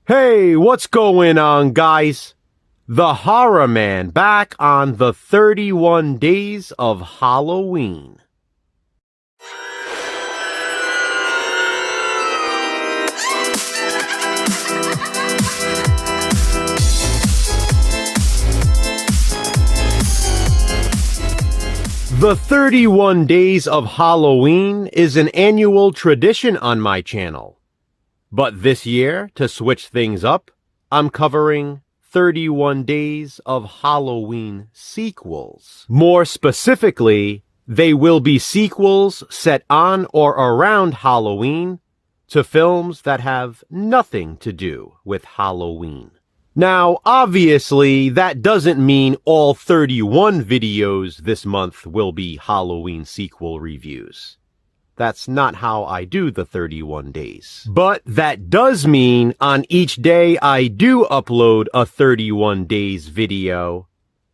Hey, what's going on, guys? The Horror Man back on the 31 Days of Halloween. The 31 Days of Halloween is an annual tradition on my channel. But this year, to switch things up, I'm covering 31 Days of Halloween sequels. More specifically, they will be sequels set on or around Halloween to films that have nothing to do with Halloween. Now, obviously, that doesn't mean all 31 videos this month will be Halloween sequel reviews. That's not how I do the 31 days. But that does mean on each day I do upload a 31 days video,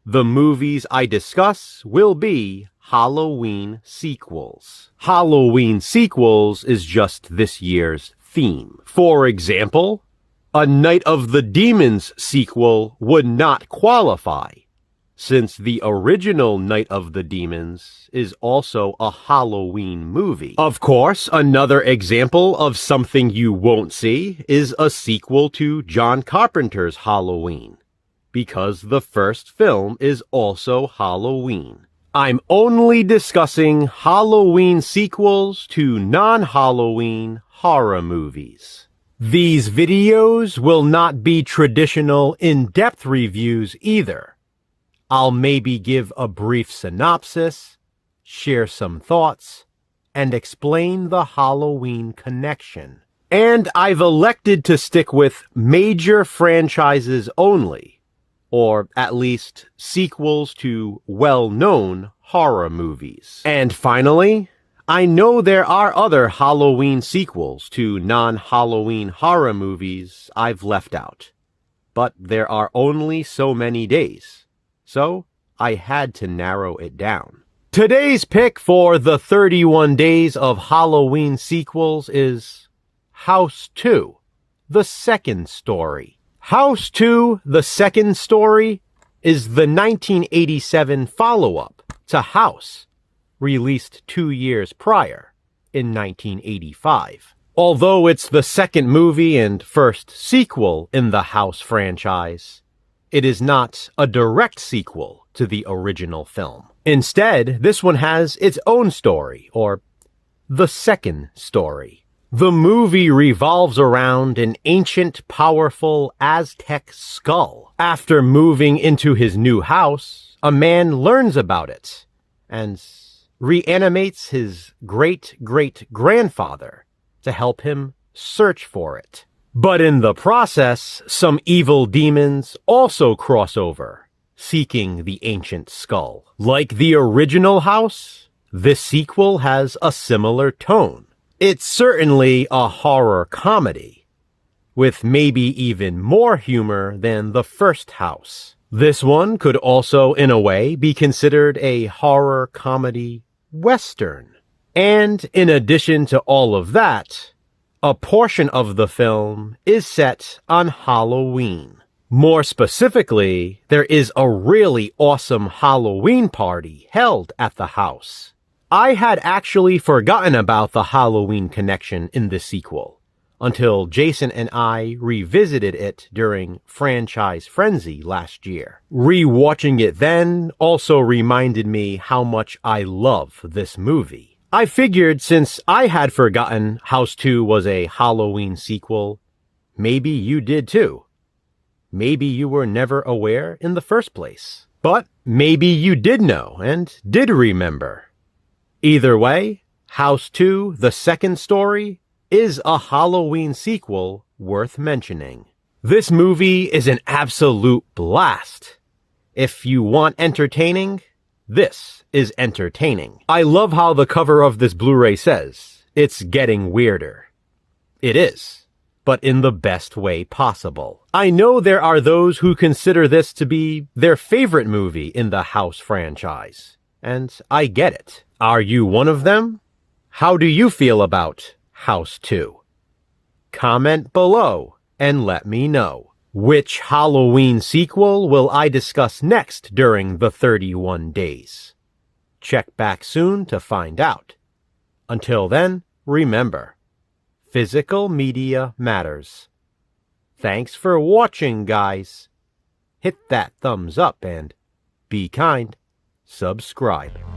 the movies I discuss will be Halloween sequels. Halloween sequels is just this year's theme. For example, a Night of the Demons sequel would not qualify, since the original Night of the Demons is also a Halloween movie. Of course, another example of something you won't see is a sequel to John Carpenter's Halloween, because the first film is also Halloween. I'm only discussing Halloween sequels to non-Halloween horror movies. These videos will not be traditional in-depth reviews either. I'll maybe give a brief synopsis, share some thoughts, and explain the Halloween connection. And I've elected to stick with major franchises only, or at least sequels to well-known horror movies. And finally, I know there are other Halloween sequels to non-Halloween horror movies I've left out, but there are only so many days, so I had to narrow it down. Today's pick for the 31 Days of Halloween sequels is House 2, The Second Story. House 2, The Second Story is the 1987 follow-up to House, released 2 years prior, in 1985. Although it's the second movie and first sequel in the House franchise, it is not a direct sequel to the original film. Instead, this one has its own story, or the second story. The movie revolves around an ancient, powerful Aztec skull. After moving into his new house, a man learns about it and reanimates his great-great-grandfather to help him search for it. But in the process, some evil demons also cross over, seeking the ancient skull. Like the original House, this sequel has a similar tone. It's certainly a horror comedy, with maybe even more humor than the first House. This one could also, in a way, be considered a horror comedy western. And in addition to all of that, a portion of the film is set on Halloween. More specifically, there is a really awesome Halloween party held at the house. I had actually forgotten about the Halloween connection in the sequel, until Jason and I revisited it during Franchise Frenzy last year. Rewatching it then also reminded me how much I love this movie. I figured since I had forgotten House 2 was a Halloween sequel, maybe you did too. Maybe you were never aware in the first place. But maybe you did know and did remember. Either way, House 2, The Second Story, is a Halloween sequel worth mentioning. This movie is an absolute blast. If you want entertaining, this is entertaining. I love how the cover of this Blu-ray says, "It's getting weirder." It is, but in the best way possible. I know there are those who consider this to be their favorite movie in the House franchise, and I get it. Are you one of them? How do you feel about House 2? Comment below and let me know. Which Halloween sequel will I discuss next during the 31 days? Check back soon to find out. Until then, remember, physical media matters. Thanks for watching, guys. Hit that thumbs up and be kind. Subscribe.